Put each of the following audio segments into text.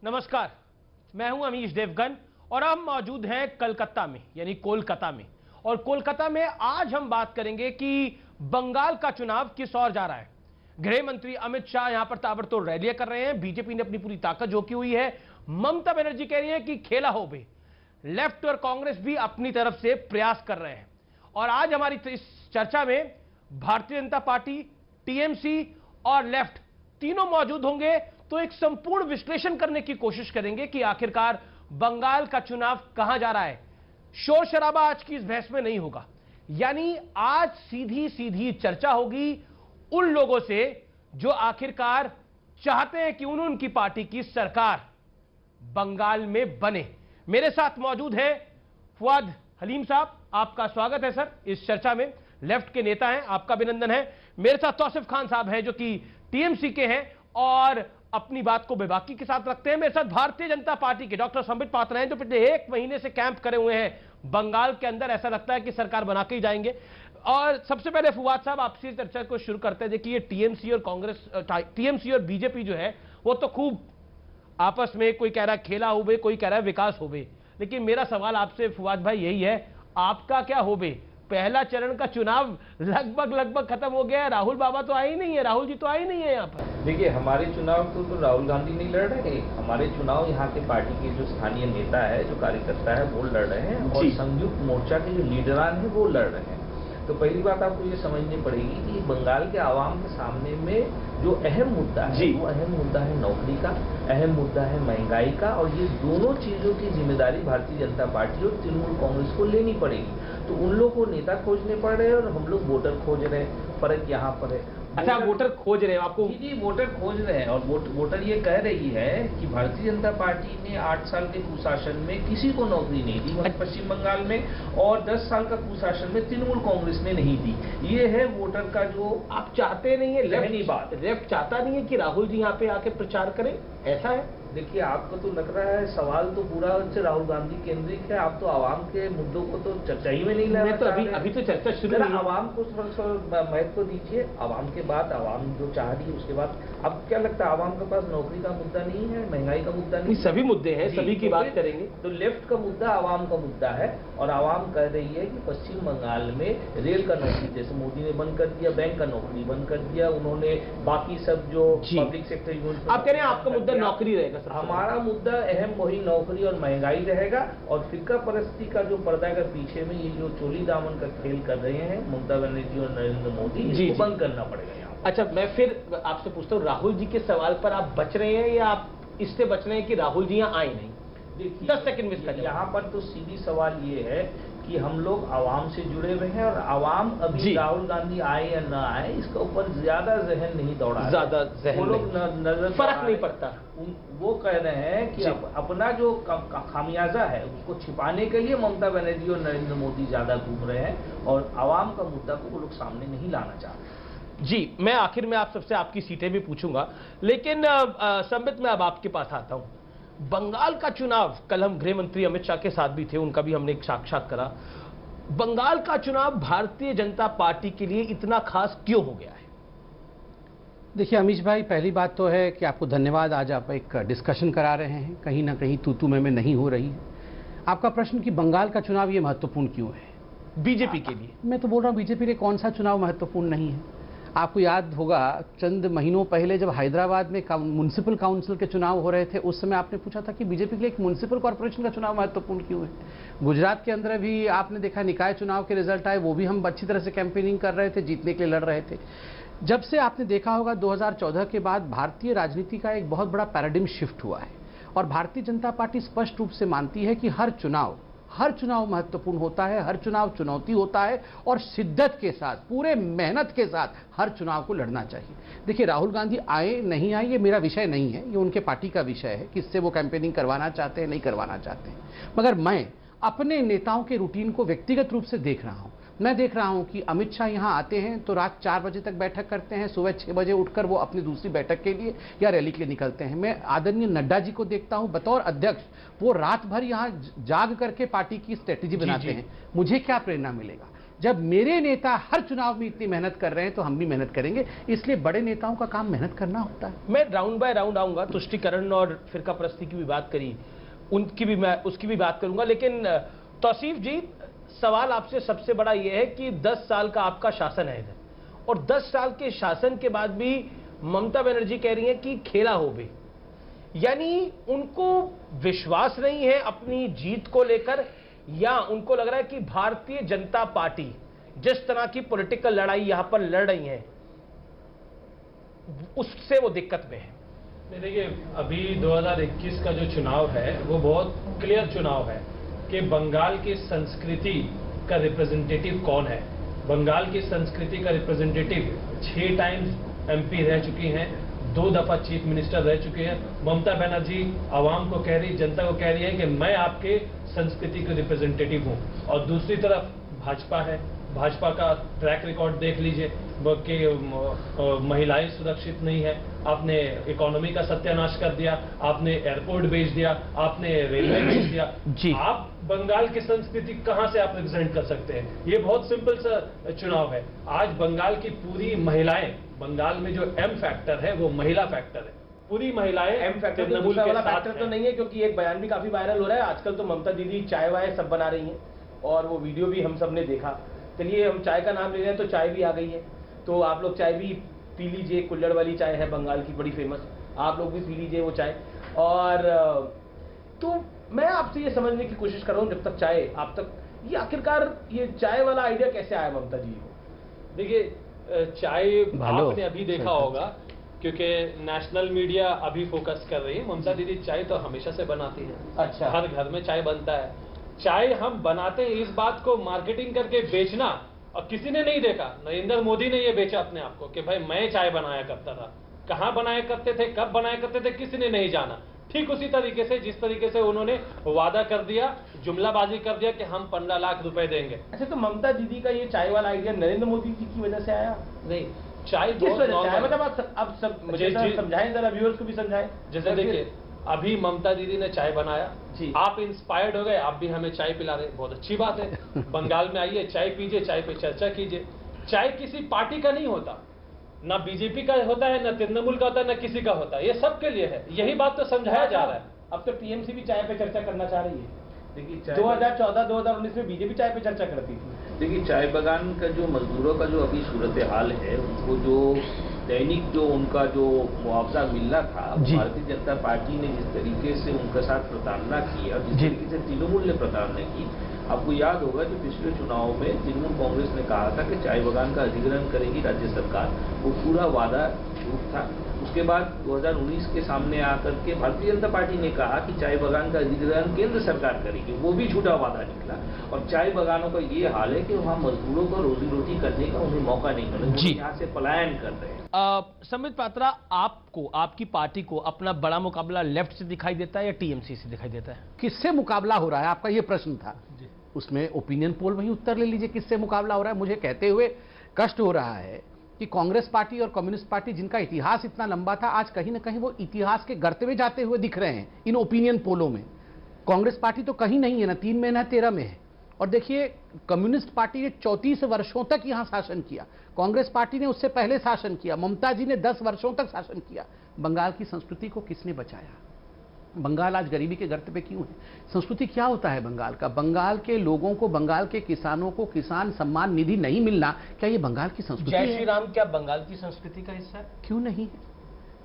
नमस्कार, मैं हूं अमीश देवगन और हम मौजूद हैं कलकत्ता में, यानी कोलकाता में। और कोलकाता में आज हम बात करेंगे कि बंगाल का चुनाव किस ओर जा रहा है। गृह मंत्री अमित शाह यहां पर ताबड़तोड़ रैलियां कर रहे हैं। बीजेपी ने अपनी पूरी ताकत झोंकी हुई है। ममता बनर्जी कह रही है कि खेला हो बे। लेफ्ट और कांग्रेस भी अपनी तरफ से प्रयास कर रहे हैं। और आज हमारी इस चर्चा में भारतीय जनता पार्टी, टीएमसी और लेफ्ट तीनों मौजूद होंगे। तो एक संपूर्ण विश्लेषण करने की कोशिश करेंगे कि आखिरकार बंगाल का चुनाव कहां जा रहा है। शोर शराबा आज की इस बहस में नहीं होगा, यानी आज सीधी सीधी चर्चा होगी उन लोगों से जो आखिरकार चाहते हैं कि उनकी पार्टी की सरकार बंगाल में बने। मेरे साथ मौजूद है फुआद हलीम साहब, आपका स्वागत है सर इस चर्चा में। लेफ्ट के नेता हैं, आपका अभिनंदन है। मेरे साथ तौसीफ खान साहब हैं जो कि टीएमसी के हैं और अपनी बात को बेबाकी के साथ रखते हैं। मेरे साथ भारतीय जनता पार्टी के डॉक्टर संबित पात्रा हैं जो पिछले एक महीने से कैंप करे हुए हैं बंगाल के अंदर। ऐसा लगता है कि सरकार बना के ही जाएंगे। और सबसे पहले फुआद साहब आपसे चर्चा को शुरू करते हैं। देखिए, ये टीएमसी और कांग्रेस, टीएमसी और बीजेपी जो है वो तो खूब आपस में, कोई कह रहा है खेला हो बे, कोई कह रहा है विकास हो बे। लेकिन मेरा सवाल आपसे फुआद भाई यही है, आपका क्या हो बे? पहला चरण का चुनाव लगभग खत्म हो गया है। राहुल बाबा तो आए ही नहीं है, राहुल जी तो आए ही नहीं है यहाँ पर। देखिए, हमारे चुनाव तो राहुल गांधी नहीं लड़ रहे। हमारे चुनाव यहाँ के पार्टी के जो स्थानीय नेता है, जो कार्यकर्ता है, वो लड़ रहे हैं और संयुक्त मोर्चा के जो लीडरान है वो लड़ रहे हैं। तो पहली बात आपको ये समझनी पड़ेगी कि बंगाल के आवाम के सामने में जो अहम मुद्दा है वो अहम मुद्दा है नौकरी का, अहम मुद्दा है महंगाई का। और ये दोनों चीजों की जिम्मेदारी भारतीय जनता पार्टी और तृणमूल कांग्रेस को लेनी पड़ेगी। तो उन लोग को नेता खोजने पड़ रहे हैं और हम लोग वोटर खोज रहे हैं। फर्क यहाँ पर है। अच्छा, वोटर खोज रहे हैं आपको? जी, वोटर खोज रहे हैं। और वोटर ये कह रही है कि भारतीय जनता पार्टी ने 8 साल के कुशासन में किसी को नौकरी नहीं दी पश्चिम बंगाल में, और 10 साल का कुशासन में तृणमूल कांग्रेस ने नहीं दी। ये है वोटर का जो आप चाहते नहीं है, लेफ्ट चाहता नहीं है कि राहुल जी यहाँ पे आके प्रचार करें, ऐसा है? देखिए, आपको तो लग रहा है सवाल तो पूरा राहुल गांधी केंद्रित है। आप तो आवाम के मुद्दों को तो चर्चा ही में नहीं लाना तो अभी तो चर्चा शुरू है। आवाम को महत्व दीजिए। आवाम के बाद आवाम जो चाह रही है उसके बाद अब क्या लगता है, आवाम के पास नौकरी का मुद्दा नहीं है, महंगाई का मुद्दा नहीं, सभी मुद्दे हैं, सभी की बात करेंगे। तो लेफ्ट का मुद्दा आवाम का मुद्दा है। और आवाम कह रही है कि पश्चिम बंगाल में रेल का नौकरी, जैसे मोदी ने बंद कर दिया, बैंक का नौकरी बंद कर दिया उन्होंने, बाकी सब जो पब्लिक सेक्टर यूनिट। आप कह रहे हैं आपका मुद्दा नौकरी रहेगा? हमारा मुद्दा अहम वही नौकरी और महंगाई रहेगा। और फिरका परस्ती का जो पर्दा का पीछे में ये जो चोली दामन का खेल कर रहे हैं ममता बनर्जी और नरेंद्र मोदी, इसको बंद करना पड़ेगा यहाँ। अच्छा, मैं फिर आपसे पूछता हूँ, राहुल जी के सवाल पर आप बच रहे हैं या आप इससे बच रहे हैं कि राहुल जी यहाँ आए नहीं? देखिए, 10 सेकंड में इसका यहाँ पर तो सीधी सवाल ये है कि हम लोग आवाम से जुड़े हुए हैं और आवाम अभी राहुल गांधी आए या ना आए इसका ऊपर ज्यादा जहन नहीं दौड़ा, ज्यादा जहन नजर फर्क नहीं पड़ता। वो कह रहे हैं कि अपना जो खामियाजा है उसको छिपाने के लिए ममता बनर्जी और नरेंद्र मोदी ज्यादा घूम रहे हैं और आवाम का मुद्दा को वो लोग सामने नहीं लाना चाह रहे। जी, मैं आखिर में आप सबसे आपकी सीटें भी पूछूंगा, लेकिन संबित मैं अब आपके पास आता हूं। बंगाल का चुनाव, कल हम गृह मंत्री अमित शाह के साथ भी थे, उनका भी हमने एक साक्षात करा। बंगाल का चुनाव भारतीय जनता पार्टी के लिए इतना खास क्यों हो गया है? देखिए अमीश भाई, पहली बात तो है कि आपको धन्यवाद, आज आप एक डिस्कशन करा रहे हैं, कहीं ना कहीं तू मैं नहीं हो रही है। आपका प्रश्न कि बंगाल का चुनाव ये महत्वपूर्ण क्यों है बीजेपी के लिए? मैं तो बोल रहा हूँ बीजेपी के कौन सा चुनाव महत्वपूर्ण नहीं है। आपको याद होगा चंद महीनों पहले जब हैदराबाद में म्युनिसिपल काउंसिल के चुनाव हो रहे थे, उस समय आपने पूछा था कि बीजेपी के लिए एक म्युनिसिपल कॉर्पोरेशन का चुनाव महत्वपूर्ण क्यों है। गुजरात के अंदर भी आपने देखा निकाय चुनाव के रिजल्ट आए, वो भी हम अच्छी तरह से कैंपेनिंग कर रहे थे, जीतने के लिए लड़ रहे थे। जब से आपने देखा होगा 2014 के बाद भारतीय राजनीति का एक बहुत बड़ा पैराडिम शिफ्ट हुआ है और भारतीय जनता पार्टी स्पष्ट रूप से मानती है कि हर चुनाव महत्वपूर्ण होता है, हर चुनाव चुनौती होता है और शिद्दत के साथ, पूरे मेहनत के साथ हर चुनाव को लड़ना चाहिए। देखिए, राहुल गांधी आए नहीं आए ये मेरा विषय नहीं है, ये उनके पार्टी का विषय है, किससे वो कैंपेनिंग करवाना चाहते हैं नहीं करवाना चाहते हैं। मगर मैं अपने नेताओं के रूटीन को व्यक्तिगत रूप से देख रहा हूं। मैं देख रहा हूं कि अमित शाह यहां आते हैं तो रात 4 बजे तक बैठक करते हैं, सुबह 6 बजे उठकर वो अपनी दूसरी बैठक के लिए या रैली के लिए निकलते हैं। मैं आदरणीय नड्डा जी को देखता हूं बतौर अध्यक्ष, वो रात भर यहां जाग करके पार्टी की स्ट्रेटेजी बनाते हैं। मुझे क्या प्रेरणा मिलेगा जब मेरे नेता हर चुनाव में इतनी मेहनत कर रहे हैं तो हम भी मेहनत करेंगे। इसलिए बड़े नेताओं का काम मेहनत करना होता है। मैं राउंड बाय राउंड आऊंगा, तुष्टिकरण और फिरका परस्ती की भी बात करी, उनकी भी मैं उसकी भी बात करूंगा, लेकिन तौसीफ जी, सवाल आपसे सबसे बड़ा यह है कि 10 साल का आपका शासन है इधर, और 10 साल के शासन के बाद भी ममता बनर्जी कह रही है कि खेला हो भी, यानी उनको विश्वास नहीं है अपनी जीत को लेकर, या उनको लग रहा है कि भारतीय जनता पार्टी जिस तरह की पॉलिटिकल लड़ाई यहां पर लड़ रही है उससे वो दिक्कत में है। देखिए, अभी 2021 का जो चुनाव है वो बहुत क्लियर चुनाव है कि बंगाल की संस्कृति का रिप्रेजेंटेटिव कौन है। बंगाल की संस्कृति का रिप्रेजेंटेटिव 6 टाइम्स एमपी रह चुकी हैं, 2 दफा चीफ मिनिस्टर रह चुके हैं। ममता बनर्जी आवाम को कह रही, जनता को कह रही है कि मैं आपके संस्कृति के रिप्रेजेंटेटिव हूं। और दूसरी तरफ भाजपा है, भाजपा का ट्रैक रिकॉर्ड देख लीजिए कि महिलाएं सुरक्षित नहीं है, आपने इकोनॉमी का सत्यानाश कर दिया, आपने एयरपोर्ट बेच दिया, आपने रेलवे बेच दिया जी। आप बंगाल की संस्कृति कहां से आप रिप्रेजेंट कर सकते हैं? ये बहुत सिंपल सा चुनाव है। आज बंगाल की पूरी महिलाएं, बंगाल में जो एम फैक्टर है वो महिला फैक्टर है, पूरी महिलाएं एम फैक्टर तो दूसरा वाला फैक्टर तो नहीं है, क्योंकि एक बयान भी काफी वायरल हो रहा है आजकल, तो ममता दीदी चाय वाय सब बना रही हैं और वो वीडियो भी हम सब ने देखा। चलिए, हम चाय का नाम ले रहे हैं तो चाय भी आ गई है, तो आप लोग चाय भी पी लीजिए। कुल्हड़ वाली चाय है बंगाल की, बड़ी फेमस, आप लोग भी पी लीजिए वो चाय। और तो मैं आपसे ये समझने की कोशिश कर रहा हूँ, जब तक चाय आप तक, ये आखिरकार ये चाय वाला आइडिया कैसे आया ममता जी को? देखिए, चाय आपने अभी देखा होगा क्योंकि नेशनल मीडिया अभी फोकस कर रही है। ममता दीदी चाय तो हमेशा से बनाती है, अच्छा, हर घर में चाय बनता है। चाय हम बनाते हैं, इस बात को मार्केटिंग करके बेचना, और किसी ने नहीं देखा। नरेंद्र मोदी ने ये बेचा अपने आप को कि भाई मैं चाय बनाया करता था। कहां बनाया करते थे, कब बनाया करते थे, किसी ने नहीं जाना। ठीक उसी तरीके से जिस तरीके से उन्होंने वादा कर दिया, जुमलाबाजी कर दिया कि हम 15 लाख रुपए देंगे। अच्छा, तो ममता दीदी का ये चाय वाला आइडिया नरेंद्र मोदी जी की वजह से आया? नहीं, चाय किस बहुत वजह से आया? normal- मतलब आप सब मुझे समझाएं, जरा व्यूअर्स को भी समझाएं। जैसे देखिए, अभी ममता दीदी ने चाय बनाया जी, आप इंस्पायर्ड हो गए, आप भी हमें चाय पिला रहे, बहुत अच्छी बात है। बंगाल में आइए, चाय पीजिए, चाय पे चर्चा कीजिए। चाय किसी पार्टी का नहीं होता, ना बीजेपी का होता है, ना तृणमूल का होता है, ना किसी का होता है, ये सबके लिए है। यही बात तो समझाया जा रहा है। अब तो टीएमसी भी चाय पे चर्चा करना चाह रही है। देखिए, 2014-2019 में बीजेपी चाय पे चर्चा करती थी। देखिए, चाय बागान का जो मजदूरों का जो अभी सूरत हाल है, उनको जो दैनिक जो उनका जो मुआवजा मिलना था, भारतीय जनता पार्टी ने जिस तरीके से उनके साथ प्रताड़ना की और जिस तरीके से तृणमूल ने प्रताड़ना की, आपको याद होगा कि पिछले चुनाव में तृणमूल कांग्रेस ने कहा था कि चाय बागान का अधिग्रहण करेगी राज्य सरकार, वो पूरा वादा झूठ था। उसके बाद 2019 के सामने आकर के भारतीय जनता पार्टी ने कहा कि चाय बागान का अधिग्रहण केंद्र सरकार करेगी, वो भी झूठा वादा निकला। और चाय बागानों का ये हाल है कि वहाँ मजदूरों को रोजी रोटी करने का उन्हें मौका नहीं मिल रहा, यहाँ से पलायन कर रहे हैं। संबित पात्रा, आपको, आपकी पार्टी को अपना बड़ा मुकाबला लेफ्ट से दिखाई देता है या टीएमसी से दिखाई देता है? किससे मुकाबला हो रहा है, आपका ये प्रश्न था। उसमें ओपिनियन पोल वही उत्तर ले लीजिए, किससे मुकाबला हो रहा है। मुझे कहते हुए कष्ट हो रहा है कि कांग्रेस पार्टी और कम्युनिस्ट पार्टी, जिनका इतिहास इतना लंबा था, आज कहीं ना कहीं वो इतिहास के गर्त में जाते हुए दिख रहे हैं इन ओपिनियन पोलों में। कांग्रेस पार्टी तो कहीं नहीं है, ना 3 में ना 13 में है। और देखिए, कम्युनिस्ट पार्टी ने 34 वर्षों तक यहां शासन किया, कांग्रेस पार्टी ने उससे पहले शासन किया, ममता जी ने 10 वर्षों तक शासन किया। बंगाल की संस्कृति को किसने बचाया? बंगाल आज गरीबी के गर्त पे क्यों है? संस्कृति क्या होता है बंगाल का? बंगाल के लोगों को, बंगाल के किसानों को किसान सम्मान निधि नहीं मिलना, क्या ये बंगाल की संस्कृति है? जय श्री राम क्या बंगाल की संस्कृति का हिस्सा है? क्यों नहीं है?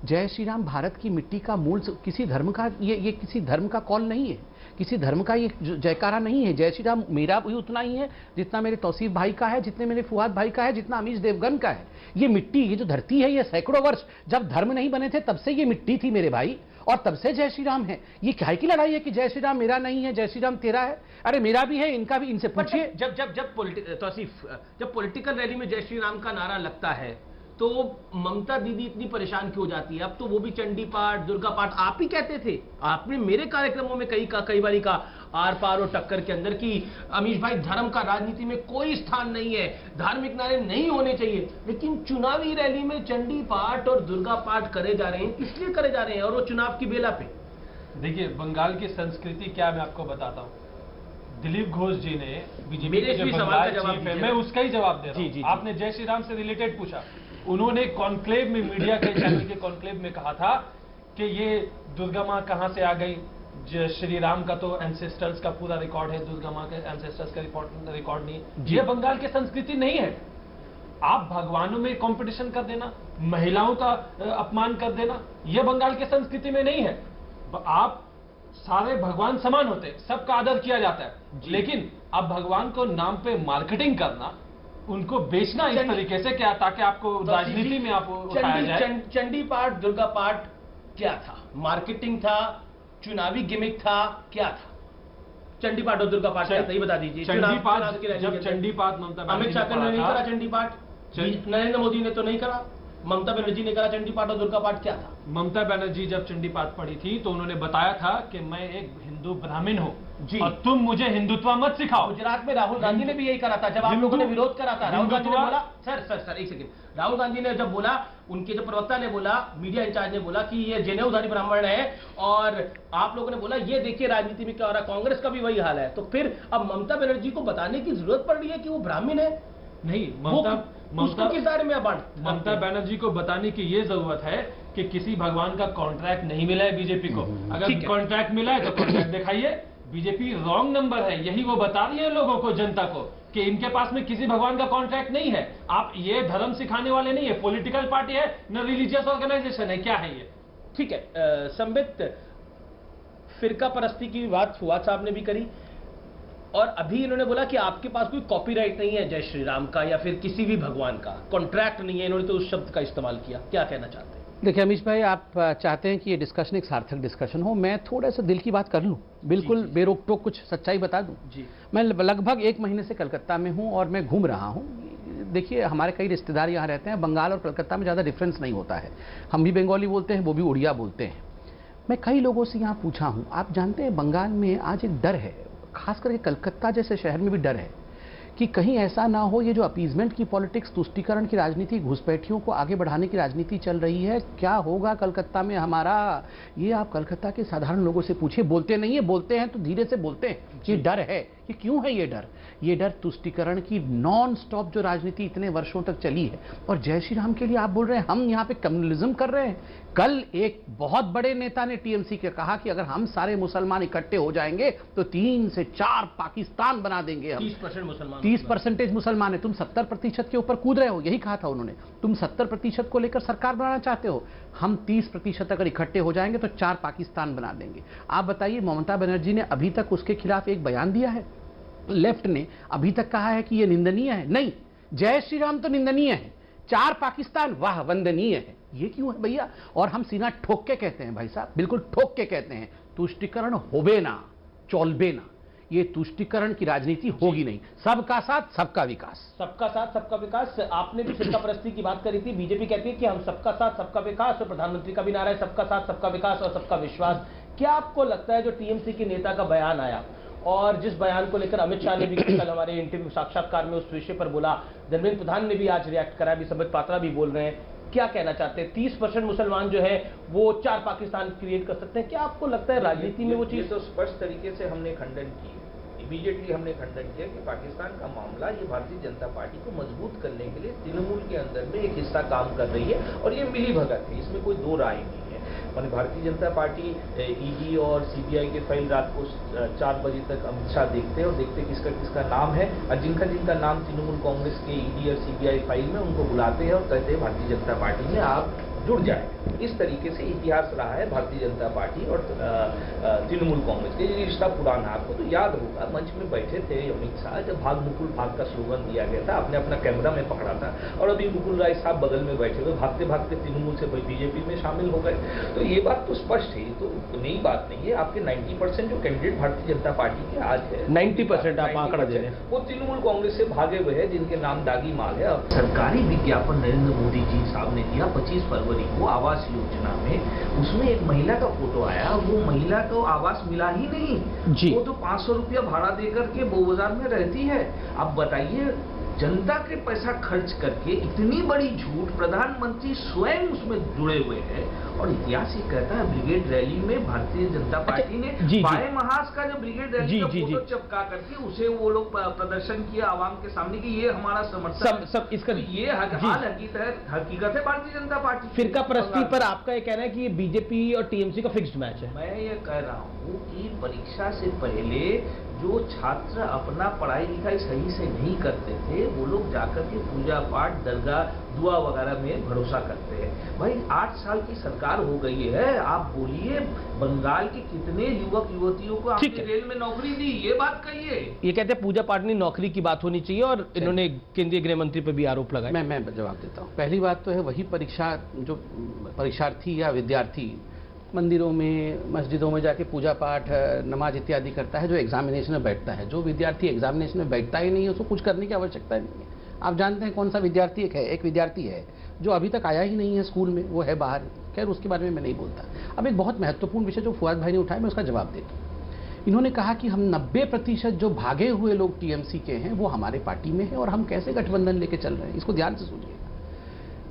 जय श्री राम भारत की मिट्टी का मूल, किसी धर्म का ये किसी धर्म का कॉल नहीं है, किसी धर्म का ये जयकारा नहीं है। जय श्री राम मेरा भी उतना ही है जितना मेरे तौसीफ भाई का है, जितने मेरे फुआद भाई का है, जितना अमीश देवगन का है। ये मिट्टी, ये जो धरती है, ये सैकड़ों वर्ष, जब धर्म नहीं बने थे तब से ये मिट्टी थी मेरे भाई, और तब से जय श्री राम है। ये क्या की लड़ाई है कि जय श्री राम मेरा नहीं है, जय श्री राम तेरा है? अरे मेरा भी है, इनका भी, इनसे पूछिए। जब पॉलिटिकल रैली में जय श्री राम का नारा लगता है तो ममता दीदी इतनी परेशान क्यों हो जाती है? अब तो वो भी चंडी पाठ, दुर्गा पाठ आप ही कहते थे, आपने मेरे कार्यक्रमों में कई बारी कहा, आर पार और टक्कर के अंदर, कि अमीश भाई धर्म का राजनीति में कोई स्थान नहीं है, धार्मिक नारे नहीं होने चाहिए। लेकिन चुनावी रैली में चंडी पाठ और दुर्गा पाठ करे जा रहे हैं, इसलिए करे जा रहे हैं, और वो चुनाव की बेला पे। देखिए, बंगाल की संस्कृति क्या, मैं आपको बताता हूँ। दिलीप घोष जी ने बीजेपी मेरे के इसी जो सवाल का बंगाल जवाब चीफ है, दीजिए। मैं उसका ही जवाब दे रहा जी, हूं। जी, जी। आपने जय श्री राम से रिलेटेड पूछा, उन्होंने कॉन्क्लेव में, मीडिया के चैनल के कॉन्क्लेव में कहा था कि ये दुर्गा माँ कहां से आ गई, श्री राम का तो एंसेस्टर्स का पूरा रिकॉर्ड है, दुर्गा माँ के एंसेस्टर्स का रिकॉर्ड नहीं है। ये बंगाल की संस्कृति नहीं है। आप भगवानों में कंपटीशन कर देना, महिलाओं का अपमान कर देना, यह बंगाल की संस्कृति में नहीं है। आप सारे भगवान समान होते हैं, सबका आदर किया जाता है, लेकिन अब भगवान को नाम पे मार्केटिंग करना, उनको बेचना इस तरीके से क्या, ताकि आपको राजनीति में आप उठाया जाए। चंडी पाठ, दुर्गा पाठ क्या था? मार्केटिंग था, चुनावी गिमिक था, क्या था? चंडी पाठ और दुर्गा पाठ क्या था, ये बता दीजिए। चंडी पाठ, जब चंडी पाठ ममता अमित शाह ने नहीं करा चंडी पाठ, नरेंद्र मोदी ने तो नहीं करा, ममता बनर्जी ने करा चंडी पाठ और दुर्गा पाठ क्या था? ममता बनर्जी जब चंडी पाठ पढ़ी थी तो उन्होंने बताया था कि मैं एक हिंदू ब्राह्मण हूँ और तुम मुझे हिंदुत्व मत सिखाओ। गुजरात में राहुल गांधी ने भी यही करा था, जब आप लोगों ने विरोध करा था। राहुल गांधी ने बोला, सर एक सेकंड, राहुल गांधी ने जब बोला, उनके जो प्रवक्ता ने बोला, मीडिया इंचार्ज ने बोला कि ये जनेऊधारी ब्राह्मण है, और आप लोगों ने बोला ये देखिए राजनीति में क्या हो रहा है, कांग्रेस का भी वही हाल है। तो फिर अब ममता बनर्जी को बताने की जरूरत पड़ रही है कि वो ब्राह्मण है? नहीं, उसको किस बारे में ममता बनर्जी को बताने की ये जरूरत है कि किसी भगवान का कॉन्ट्रैक्ट नहीं मिला है बीजेपी को। अगर कॉन्ट्रैक्ट मिला है तो कॉन्ट्रैक्ट दिखाइए। बीजेपी रॉन्ग नंबर है, यही वो बता रही है लोगों को, जनता को, कि इनके पास में किसी भगवान का कॉन्ट्रैक्ट नहीं है। आप ये धर्म सिखाने वाले नहीं है, पॉलिटिकल पार्टी है न रिलीजियस ऑर्गेनाइजेशन है, क्या है ये? ठीक है, संबित फिरका परस्ती की बात फुआद साहब ने भी करी, और अभी इन्होंने बोला कि आपके पास कोई कॉपीराइट नहीं है जय श्री राम का या फिर किसी भी भगवान का, कॉन्ट्रैक्ट नहीं है, इन्होंने तो उस शब्द का इस्तेमाल किया। क्या कहना चाहते हैं? देखिए अमीश भाई, आप चाहते हैं कि ये डिस्कशन एक सार्थक डिस्कशन हो, मैं थोड़ा सा दिल की बात कर लूं, बिल्कुल बेरोक टोक कुछ सच्चाई बता दूं। जी, मैं लगभग 1 महीने से कलकत्ता में हूं और मैं घूम रहा हूं। देखिए हमारे कई रिश्तेदार यहाँ रहते हैं, बंगाल और कलकत्ता में ज़्यादा डिफरेंस नहीं होता है, हम भी बंगाली बोलते हैं, वो भी उड़िया बोलते हैं। मैं कई लोगों से यहाँ पूछा हूँ, आप जानते हैं बंगाल में आज एक डर है, खास करके कलकत्ता जैसे शहर में भी डर है कि कहीं ऐसा ना हो, ये जो अपीजमेंट की पॉलिटिक्स, तुष्टीकरण की राजनीति, घुसपैठियों को आगे बढ़ाने की राजनीति चल रही है, क्या होगा कलकत्ता में हमारा? ये आप कलकत्ता के साधारण लोगों से पूछिए, बोलते नहीं है, बोलते हैं तो धीरे से बोलते हैं। ये डर है, ये क्यों है ये डर? ये डर तुष्टीकरण की नॉन स्टॉप जो राजनीति इतने वर्षों तक चली है। और जय श्री राम के लिए आप बोल रहे हैं हम यहाँ पे कम्युनलिज्म कर रहे हैं। कल एक बहुत बड़े नेता ने टीएमसी के कहा कि अगर हम सारे मुसलमान इकट्ठे हो जाएंगे तो 3 से 4 पाकिस्तान बना देंगे हम। 30% मुसलमान, 30% मुसलमान है, तुम 70% के ऊपर कूद रहे हो, यही कहा था उन्होंने। तुम 70% को लेकर सरकार बनाना चाहते हो, हम 30% अगर इकट्ठे हो जाएंगे तो 4 पाकिस्तान बना देंगे। आप बताइए, ममता बनर्जी ने अभी तक उसके खिलाफ एक बयान दिया है? लेफ्ट ने अभी तक कहा है कि यह निंदनीय है? नहीं, जय श्री राम तो निंदनीय है, 4 पाकिस्तान वाह वंदनीय है। ये क्यों है भैया? और हम सीना ठोक के कहते हैं भाई साहब, बिल्कुल ठोक के कहते हैं, तुष्टीकरण होबे ना, चौलबे ना। ये तुष्टीकरण की राजनीति होगी नहीं, सबका साथ सबका विकास। सबका साथ सबका विकास। आपने भी फिरका परस्ती की बात करी थी, बीजेपी कहती है कि हम सबका साथ सबका विकास, और प्रधानमंत्री का भी नारा है सबका साथ सबका विकास और सबका विश्वास। क्या आपको लगता है जो टीएमसी के नेता का बयान आया, और जिस बयान को लेकर अमित शाह ने भी कल हमारे इंटरव्यू साक्षात्कार में उस विषय पर बोला, धर्मेंद्र प्रधान ने भी आज रिएक्ट करा, अभी संबित पात्रा भी बोल रहे हैं, क्या कहना चाहते हैं? 30% मुसलमान जो है वो 4 पाकिस्तान क्रिएट कर सकते हैं, क्या आपको लगता है राजनीति में वो चीज? तो स्पष्ट तरीके से हमने खंडन की, इमीडिएटली हमने खंडन किया कि पाकिस्तान का मामला ये भारतीय जनता पार्टी को मजबूत करने के लिए तृणमूल के अंदर में एक हिस्सा काम कर रही है, और ये मिली भगत है, इसमें कोई 2 राय नहीं है। माने भारतीय जनता पार्टी ईडी और सीबीआई के फाइल रात को 4 बजे तक अमित शाह देखते हैं और देखते किसका किसका नाम है, और जिनका जिनका नाम तृणमूल कांग्रेस के ईडी और सीबीआई फाइल में, उनको बुलाते हैं और कहते हैं भारतीय जनता पार्टी में आप जुड़ जाए। इस तरीके से इतिहास रहा है भारतीय जनता पार्टी और तृणमूल कांग्रेस के। ये रिश्ता पुराना, आपको तो याद होगा, मंच में बैठे थे अमित शाह जब भाग मुकुल भाग का स्लोगन दिया गया था, आपने अपना कैमरा में पकड़ा था, और अभी मुकुल राय साहब बगल में बैठे हुए भागते भागते तृणमूल से बीजेपी में शामिल हो गए। तो ये बात तो स्पष्ट है, तो नई बात नहीं है। आपके 90% जो कैंडिडेट भारतीय जनता पार्टी के आज है, 90% आप आंकड़ा दे रहे हैं, वो तृणमूल कांग्रेस से भागे हुए हैं, जिनके नाम दागी माल है। सरकारी विज्ञापन नरेंद्र मोदी जी साहब ने दिया 25 फरवरी को आवास योजना में, उसमें एक महिला का फोटो आया, वो महिला को आवास मिला ही नहीं जी। वो तो 500 रुपया भाड़ा देकर के बो बाजार में रहती है। अब बताइए, जनता के पैसा खर्च करके इतनी बड़ी झूठ, प्रधानमंत्री स्वयं उसमें जुड़े हुए हैं। और इतिहास ये कहता है ब्रिगेड रैली में भारतीय जनता पार्टी ने बाएं महाज का जो ब्रिगेड रैली का फोटो चिपका करके उसे वो लोग प्रदर्शन किया आवाम के सामने कि ये हमारा समर्थन सब इसका ये हकीकत है भारतीय जनता पार्टी। फिरका परस्ती पर आपका ये कहना है कि ये बीजेपी और टीएमसी का फिक्स्ड मैच है। मैं ये कह रहा हूँ कि परीक्षा से पहले जो छात्र अपना पढ़ाई लिखाई सही से नहीं करते थे वो लोग जाकर के पूजा पाठ, दरगाह, दुआ वगैरह में भरोसा करते हैं। भाई 8 साल की सरकार हो गई है, आप बोलिए बंगाल के कितने युवक युवतियों को आपने रेल में नौकरी दी, ये बात कहिए। ये कहते हैं पूजा पाठ नहीं, नौकरी की बात होनी चाहिए और इन्होंने केंद्रीय गृह मंत्री पर भी आरोप लगाया। मैं जवाब देता हूँ। पहली बात तो है वही परीक्षा, जो परीक्षार्थी या विद्यार्थी मंदिरों में, मस्जिदों में जाके पूजा पाठ, नमाज इत्यादि करता है, जो एग्जामिनेशन में बैठता है। जो विद्यार्थी एग्जामिनेशन में बैठता ही नहीं है उसको कुछ करने की आवश्यकता नहीं है। आप जानते हैं कौन सा विद्यार्थी एक विद्यार्थी है जो अभी तक आया ही नहीं है स्कूल में, वो है बाहर। खैर उसके बारे में मैं नहीं बोलता। अब एक बहुत महत्वपूर्ण विषय जो फुआद भाई ने उठाया, मैं उसका जवाब देता हूँ। इन्होंने कहा कि हम 90% जो भागे हुए लोग टीएमसी के हैं वो हमारे पार्टी में है और हम कैसे गठबंधन लेके चल रहे हैं। इसको ध्यान से सुनिएगा।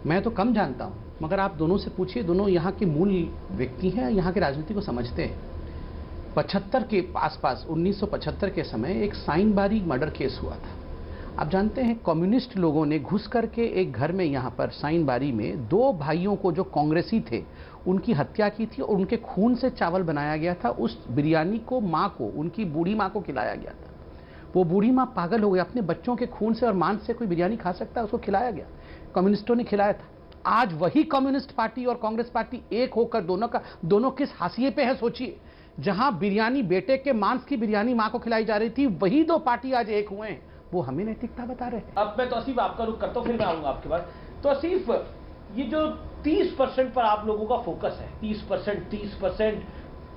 मैं तो कम जानता हूं, मगर आप दोनों से पूछिए, दोनों यहाँ के मूल व्यक्ति हैं, यहाँ की राजनीति को समझते हैं। 75 के आसपास, 1975 के समय एक साइन-बारी मर्डर केस हुआ था। आप जानते हैं कम्युनिस्ट लोगों ने घुस करके एक घर में यहाँ पर साइन-बारी में 2 भाइयों को जो कांग्रेसी थे उनकी हत्या की थी और उनके खून से चावल बनाया गया था। उस बिरयानी को माँ को, उनकी बूढ़ी माँ को खिलाया गया था। वो बूढ़ी माँ पागल हो गई, अपने बच्चों के खून से और मांस से कोई बिरयानी खा सकता है? उसको खिलाया गया, कम्युनिस्टों ने खिलाया था। आज वही कम्युनिस्ट पार्टी और कांग्रेस पार्टी एक होकर दोनों किस हाशिए पे है सोचिए। जहां बिरयानी, बेटे के मांस की बिरयानी मां को खिलाई जा रही थी, वही 2 पार्टी आज एक हुए हैं। वो हमें नैतिकता बता रहे हैं। अब मैं तौसीफ आपका रुख करता हूं, फिर मैं आऊंगा आपके पास। तौसीफ, ये जो 30% पर आप लोगों का फोकस है, 30%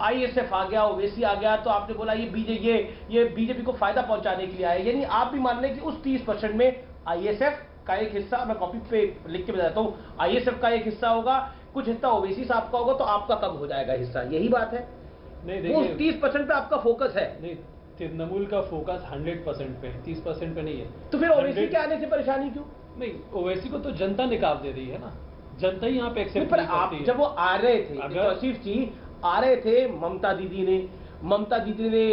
आईएसएफ आ गया, ओवैसी आ गया, तो आपने बोला ये बीजेपी को फायदा पहुंचाने के लिए आया। यानी आप भी मान लें कि उस 30% में आईएसएफ का एक हिस्सा, मैं कॉपी पे लिख के बताता हूँ, आईएसएफ का एक हिस्सा होगा, कुछ हिस्सा ओवैसी साहब का होगा, तो आपका कब हो जाएगा हिस्सा? यही बात है। नहीं देखिए, वो 30% पे आपका फोकस है। नहीं, तृणमूल का फोकस 100% पे, 30% पे नहीं है। तो फिर ओवैसी के आने से परेशानी क्यों? नहीं, ओवैसी को तो जनता निकाल दे रही है ना, जनता ही यहाँ पे एक्सेप्ट नहीं करती है। जब वो आ रहे थे, तौसीफ जी आ रहे थे, ममता दीदी ने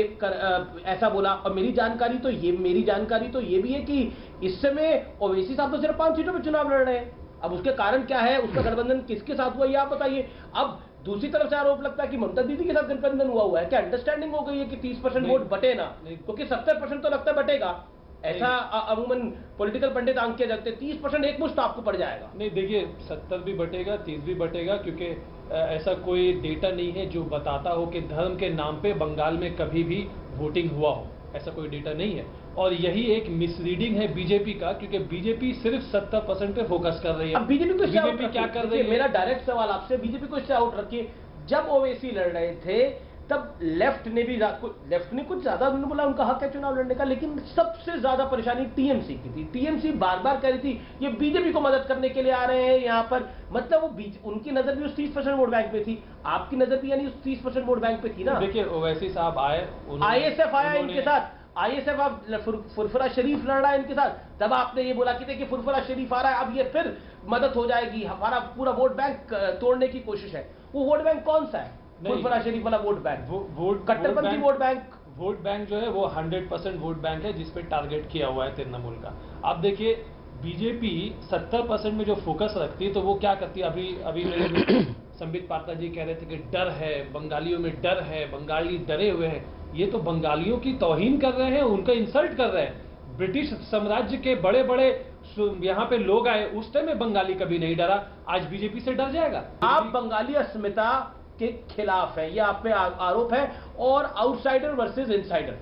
ऐसा बोला। और मेरी जानकारी तो ये भी है कि इस समय ओवैसी साहब तो सिर्फ 5 सीटों पे चुनाव लड़ रहे हैं। अब उसके कारण क्या है, उसका गठबंधन किसके साथ हुआ ये आप बताइए। अब दूसरी तरफ से आरोप लगता है कि ममता दीदी के साथ गठबंधन हुआ है। क्या अंडरस्टैंडिंग हो गई है कि 30% वोट बटे ना? क्योंकि 70% तो लगता है बटेगा, ऐसा अमूमन पॉलिटिकल पंडित आंक के रखते। 30% एक मुश्त आपको पड़ जाएगा। नहीं देखिए, 70 भी बटेगा, 30 भी बटेगा, क्योंकि ऐसा कोई डेटा नहीं है जो बताता हो कि धर्म के नाम पे बंगाल में कभी भी वोटिंग हुआ हो। ऐसा कोई डेटा नहीं है। और यही एक मिसरीडिंग है बीजेपी का, क्योंकि बीजेपी सिर्फ 70% पे फोकस कर रही है। अब बीजेपी क्या कर रही है? मेरा डायरेक्ट सवाल आपसे, बीजेपी को इससे आउट रखिए। जब ओवैसी लड़ रहे थे तब लेफ्ट ने कुछ ज्यादा, उन्होंने बोला उनका हक है चुनाव लड़ने का, लेकिन सबसे ज्यादा परेशानी टीएमसी की थी। टीएमसी बार बार कह रही थी ये बीजेपी को मदद करने के लिए आ रहे हैं यहाँ पर, मतलब वो उनकी नजर भी उस 30% वोट बैंक पे थी, आपकी नजर भी यानी उस 30% वोट बैंक पे थी ना। देखिए ओवैसी साहब आए, आईएसएफ आया इनके साथ, आईएसएफ अब फुरफुरा शरीफ लड़ रहा है इनके साथ। तब आपने ये बोला कि देखिए फुरफुरा शरीफ आ रहा है, अब ये फिर मदद हो जाएगी, हमारा पूरा वोट बैंक तोड़ने की कोशिश है। वो वोट बैंक कौन सा है? फुरफुरा शरीफ वाला वोट बैंक, कट्टरपंथी वोट बैंक जो है वो 100% वोट बैंक है जिसपे टारगेट किया हुआ है तृणमूल का। आप देखिए बीजेपी 70% में जो फोकस रखती है तो वो क्या करती है, अभी मेरे संबित पात्रा जी कह रहे थे कि डर है, बंगालियों में डर है, बंगाली डरे हुए हैं। ये तो बंगालियों की तौहीन कर रहे हैं, उनका इंसल्ट कर रहे हैं। ब्रिटिश साम्राज्य के बड़े बड़े यहाँ पे लोग आए, उस टाइम में बंगाली कभी नहीं डरा, आज बीजेपी से डर जाएगा। आप बंगाली अस्मिता के खिलाफ है, यह आप पे आरोप है, और आउटसाइडर वर्सेस इनसाइडर।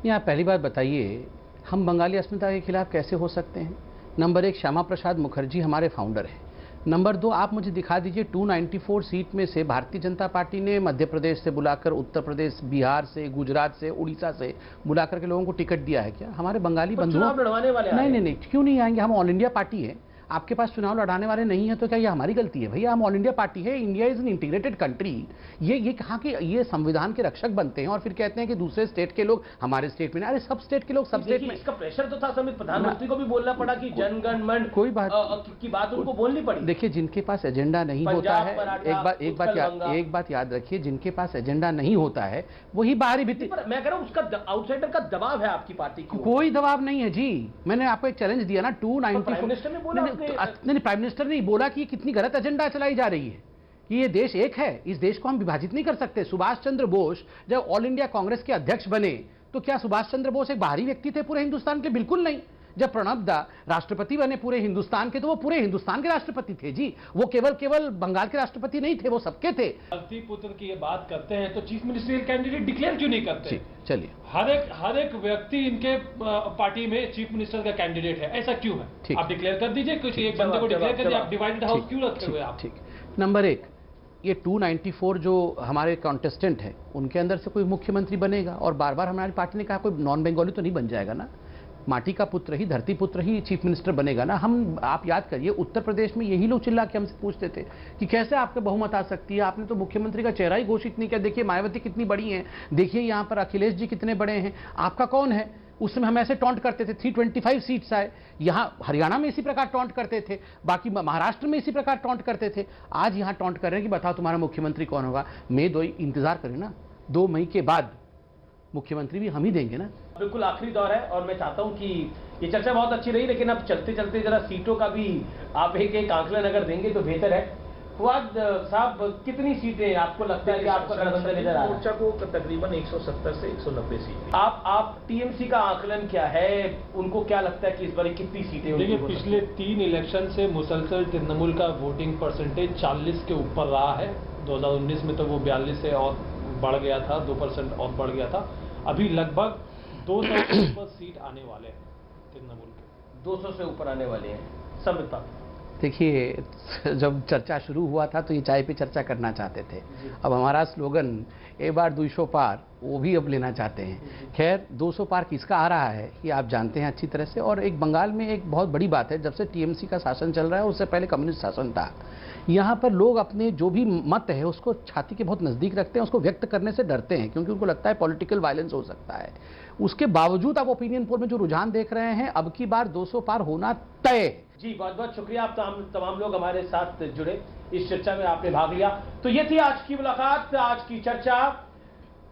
ये आप पहली बात बताइए, हम बंगाली अस्मिता के खिलाफ कैसे हो सकते हैं? नंबर 1, श्यामा प्रसाद मुखर्जी हमारे फाउंडर हैं। नंबर 2, आप मुझे दिखा दीजिए 294 सीट में से भारतीय जनता पार्टी ने मध्य प्रदेश से बुलाकर, उत्तर प्रदेश, बिहार से, गुजरात से, उड़ीसा से बुलाकर के लोगों को टिकट दिया है क्या? हमारे बंगाली बंधुओं लड़वाने वाले नहीं, क्यों नहीं आएंगे? हम ऑल इंडिया पार्टी है, आपके पास चुनाव लड़ाने वाले नहीं है तो क्या ये हमारी गलती है? भैया हम ऑल इंडिया पार्टी है, India is an integrated country. ये कहाँ के ये संविधान के रक्षक बनते हैं और फिर कहते हैं कि दूसरे स्टेट के लोग हमारे स्टेट में, अरे सब स्टेट के लोग सब स्टेट में। इसका प्रेशर तो था समित, प्रधानमंत्री को भी बोलना पड़ा कि जनगण मन कोई बात की बात उनको बोलनी पड़ी। देखिए, जिनके पास एजेंडा नहीं होता है, एक बात याद रखिए, जिनके पास एजेंडा नहीं होता है वही बाहरी भित्ति। मैं कह रहा हूं उसका आउटसाइडर का दबाव है आपकी पार्टी की। कोई दबाव नहीं है जी, मैंने आपको एक चैलेंज दिया ना 294। प्राइम मिनिस्टर ने बोला, नहीं, प्राइम मिनिस्टर ने बोला कि कितनी गलत एजेंडा चलाई जा रही है कि ये देश एक है, इस देश को हम विभाजित नहीं कर सकते। सुभाष चंद्र बोस जब ऑल इंडिया कांग्रेस के अध्यक्ष बने तो क्या सुभाष चंद्र बोस एक बाहरी व्यक्ति थे पूरे हिंदुस्तान के? बिल्कुल नहीं। जब प्रणब दा राष्ट्रपति बने पूरे हिंदुस्तान के तो वो पूरे हिंदुस्तान के राष्ट्रपति थे जी, वो केवल बंगाल के राष्ट्रपति नहीं थे, वो सबके थे। धरती पुत्र की ये बात करते हैं तो चीफ मिनिस्टरियल कैंडिडेट डिक्लेयर क्यों नहीं करते? चलिए, हर एक व्यक्ति इनके पार्टी में चीफ मिनिस्टर का कैंडिडेट है, ऐसा क्यों है? आप डिक्लेयर कर दीजिए, कुछ एक बंदे को डिक्लेयर कर दीजिए। आप डिवाइडेड हाउस क्यों रखे हुए आप? ठीक। नंबर 1, ये 294 जो हमारे कॉन्टेस्टेंट हैं उनके अंदर से कोई मुख्यमंत्री बनेगा, और बार बार हमारी पार्टी ने कहा कोई नॉन बंगाली तो नहीं बन जाएगा ना, माटी का पुत्र ही, धरती पुत्र ही चीफ मिनिस्टर बनेगा ना। आप याद करिए, उत्तर प्रदेश में यही लोग चिल्ला के हमसे पूछते थे कि कैसे आपके बहुमत आ सकती है, आपने तो मुख्यमंत्री का चेहरा ही घोषित नहीं किया। देखिए मायावती कितनी बड़ी हैं, देखिए यहाँ पर अखिलेश जी कितने बड़े हैं, आपका कौन है? उस समय हम ऐसे टॉन्ट करते थे, 325 सीट्स आए। यहाँ हरियाणा में इसी प्रकार टॉन्ट करते थे, बाकी महाराष्ट्र में इसी प्रकार टॉन्ट करते थे। आज यहाँ टॉन्ट कर रहे हैं कि बताओ तुम्हारा मुख्यमंत्री कौन होगा। मई 2 इंतजार करें ना, 2 मई के बाद मुख्यमंत्री भी हम ही देंगे ना। बिल्कुल आखिरी दौर है और मैं चाहता हूं कि ये चर्चा बहुत अच्छी रही, लेकिन अब चलते चलते जरा सीटों का भी आप एक आंकलन अगर देंगे तो बेहतर है। फुआद साहब, कितनी सीटें आपको लगता है कि आपका गठबंधन इधर आ रहा है? मोर्चा को तकरीबन 170 से 190 सीट। आप टीएमसी का आंकलन क्या है, उनको क्या लगता है कि इस बार कितनी सीटें? देखिए, पिछले 3 इलेक्शन से मुसलसल तृणमूल का वोटिंग परसेंटेज 40 के ऊपर रहा है। 2019 में तो वो 42 से और बढ़ गया था, 2% और बढ़ गया था। अभी लगभग 200 से ऊपर सीट आने वाले हैं तृणमूल के। 200 से ऊपर आने वाले हैं। समझता देखिए, जब चर्चा शुरू हुआ था तो ये चाय पे चर्चा करना चाहते थे, अब हमारा स्लोगन ए बार 200 पार वो भी अब लेना चाहते हैं। खैर, 200 पार किसका आ रहा है ये आप जानते हैं अच्छी तरह से। और एक बंगाल में एक बहुत बड़ी बात है, जब से टीएमसी का शासन चल रहा है, उससे पहले कम्युनिस्ट शासन था, यहाँ पर लोग अपने जो भी मत है उसको छाती के बहुत नज़दीक रखते हैं, उसको व्यक्त करने से डरते हैं क्योंकि उनको लगता है पॉलिटिकल वायलेंस हो सकता है। उसके बावजूद आप ओपिनियन पोल में जो रुझान देख रहे हैं, अब की बार 200 पार होना तय। जी, बहुत बहुत शुक्रिया आप तमाम लोग हमारे साथ जुड़े, इस चर्चा में आपने भाग लिया। तो ये थी आज की मुलाकात, आज की चर्चा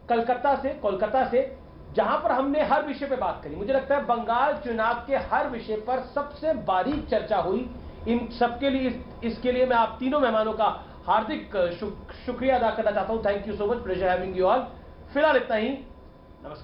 कोलकाता से, जहां पर हमने हर विषय पे बात करी। मुझे लगता है बंगाल चुनाव के हर विषय पर सबसे बारीक चर्चा हुई। इन सबके लिए, इसके लिए मैं आप तीनों मेहमानों का हार्दिक शुक्रिया अदा करना चाहता हूं। Thank you so much, pleasure having you all. फिलहाल इतना ही, नमस्कार।